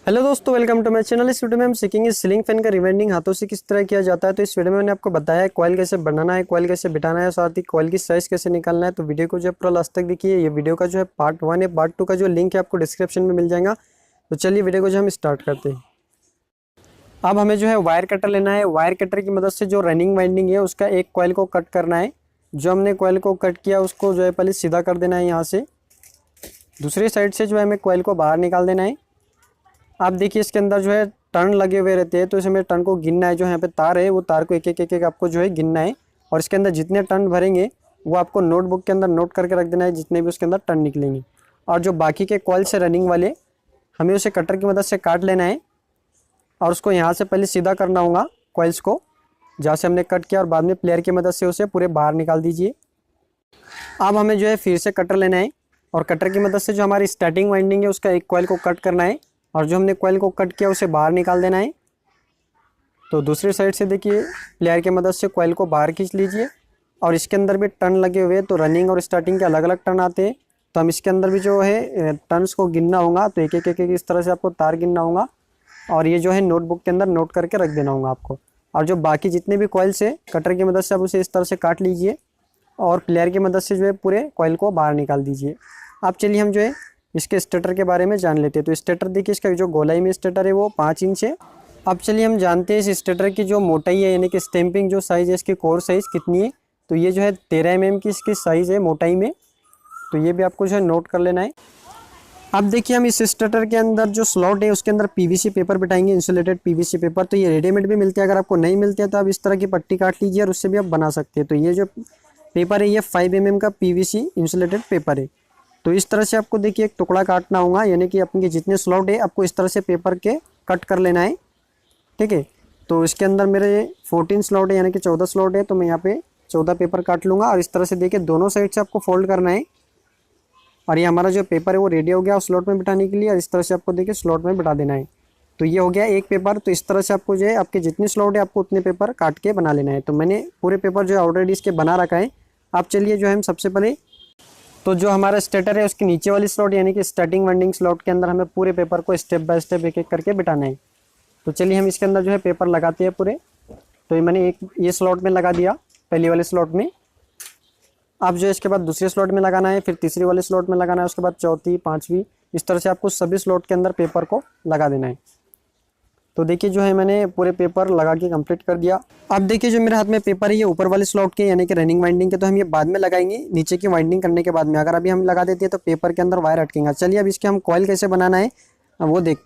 Hello दोस्तों, welcome to my channel. इस video में हम सीखेंगे सीलिंग फैन का रिवाइंडिंग हाथों से किस तरह किया जाता है। तो इस वीडियो में मैंने आपको बताया है कॉइल कैसे बनाना है, कॉइल कैसे बिठाना है, साथ ही कॉइल की साइज कैसे निकालना है। तो वीडियो को जो है पूरा लास्ट तक देखिए। ये वीडियो का जो है पार्ट 1 है, पार्ट 2 का जो लिंक है आपको डिस्क्रिप्शन में मिल जाएगा। तो चलिए वीडियो को जो हम स्टार्ट करते हैं। अब हमें जो है वायर कटर लेना है। वायर कटर की मदद से जो रनिंग वाइंडिंग है उसका एक कॉइल को कट करना है। जो हमने कॉइल को कट किया उसको जो है पहले सीधा कर देना है। यहाँ से दूसरी साइड से जो है हमें कॉइल को बाहर निकाल देना है। आप देखिए इसके अंदर जो है टर्न लगे हुए रहते हैं, तो इसमें टर्न को गिनना है। जो यहाँ पे तार है वो तार को एक एक आपको जो है गिनना है। और इसके अंदर जितने टर्न भरेंगे वो आपको नोटबुक के अंदर नोट करके रख देना है, जितने भी उसके अंदर टर्न निकलेंगे। और जो बाकी के कॉइल से रनिंग वाले हमें उसे कटर की मदद से काट लेना है। और उसको यहाँ से पहले सीधा करना होगा कॉइल्स को, जहाँ से हमने कट किया, और बाद में प्लेयर की मदद से उसे पूरे बाहर निकाल दीजिए। अब हमें जो है फिर से कटर लेना है और कटर की मदद से जो हमारी स्टार्टिंग वाइंडिंग है उसका एक कॉइल को कट करना है। और जो हमने कॉइल को कट किया उसे बाहर निकाल देना है। तो दूसरी साइड से देखिए प्लेयर की मदद से कॉइल को बाहर खींच लीजिए। और इसके अंदर भी टर्न लगे हुए हैं, तो रनिंग और स्टार्टिंग के अलग अलग टर्न आते हैं। तो हम इसके अंदर भी जो है टर्न्स को गिनना होगा। तो एक एक इस तरह से आपको तार गिनना होगा और ये जो है नोटबुक के अंदर नोट करके रख देना होगा आपको। और जो बाकी जितने भी कॉइल्स है कटर की मदद से आप उसे इस तरह से काट लीजिए और प्लेयर की मदद से जो है पूरे कॉइल को बाहर निकाल दीजिए। अब चलिए हम जो है इसके स्टेटर के बारे में जान लेते हैं। तो स्टेटर देखिए, इसका जो गोलाई में स्टेटर है वो 5 इंच है। अब चलिए हम जानते हैं इस स्टेटर की जो मोटाई है, यानी कि स्टैंपिंग जो साइज़ है, इसकी कोर साइज़ कितनी है। तो ये जो है 13 mm की इसकी साइज़ है मोटाई में। तो ये भी आपको जो है नोट कर लेना है। अब देखिए हम इस स्टेटर के अंदर जो स्लॉट है उसके अंदर पीवीसी पेपर बिठाएंगे, इंसुलेटेड पीवीसी पेपर। तो ये रेडीमेड भी मिलते हैं, अगर आपको नहीं मिलते हैं तो आप इस तरह की पट्टी काट लीजिए और उससे भी आप बना सकते हैं। तो ये जो पेपर है ये 5 mm का पीवीसी इंसुलेटेड पेपर है। तो इस तरह से आपको देखिए एक टुकड़ा काटना होगा, यानी कि अपने जितने स्लॉट है आपको इस तरह से पेपर के कट कर लेना है। ठीक है, तो इसके अंदर मेरे 14 स्लॉट है, यानी कि 14 स्लॉट है। तो मैं यहाँ पे 14 पेपर काट लूँगा और इस तरह से देखिए दोनों साइड से आपको फोल्ड करना है। और ये हमारा जो पेपर है वो रेडी हो गया उस स्लॉट में बिठाने के लिए। और इस तरह से आपको देखिए स्लॉट में बिठा देना है। तो ये हो गया एक पेपर। तो इस तरह से आपको जो है आपके जितने स्लॉट है आपको उतने पेपर काट के बना लेना है। तो मैंने पूरे पेपर जो है ऑलरेडी इसके बना रखा है। आप चलिए जो है हम सबसे पहले तो जो हमारा स्टेटर है उसके नीचे वाली स्लॉट, यानी कि स्टार्टिंग वाइंडिंग स्लॉट के अंदर हमें पूरे पेपर को स्टेप बाय स्टेप एक एक करके बिठाना है। तो चलिए हम इसके अंदर जो है पेपर लगाते हैं पूरे। तो ये मैंने एक ये स्लॉट में लगा दिया, पहली वाले स्लॉट में। अब जो है इसके बाद दूसरे स्लॉट में लगाना है, फिर तीसरी वाले स्लॉट में लगाना है, उसके बाद चौथी, पाँचवीं, इस तरह से आपको सभी स्लॉट के अंदर पेपर को लगा देना है। तो देखिए जो है मैंने पूरे पेपर लगा के कंप्लीट कर दिया। अब देखिए जो मेरे हाथ में पेपर है ये ऊपर वाले स्लॉट के, यानी कि रनिंग वाइंडिंग के। तो हम ये बाद में लगाएंगे नीचे की वाइंडिंग करने के बाद में। अगर अभी हम लगा देते हैं तो पेपर के अंदर वायर अटकेगा। चलिए अब इसके हम कॉइल कैसे बनाना है वो देख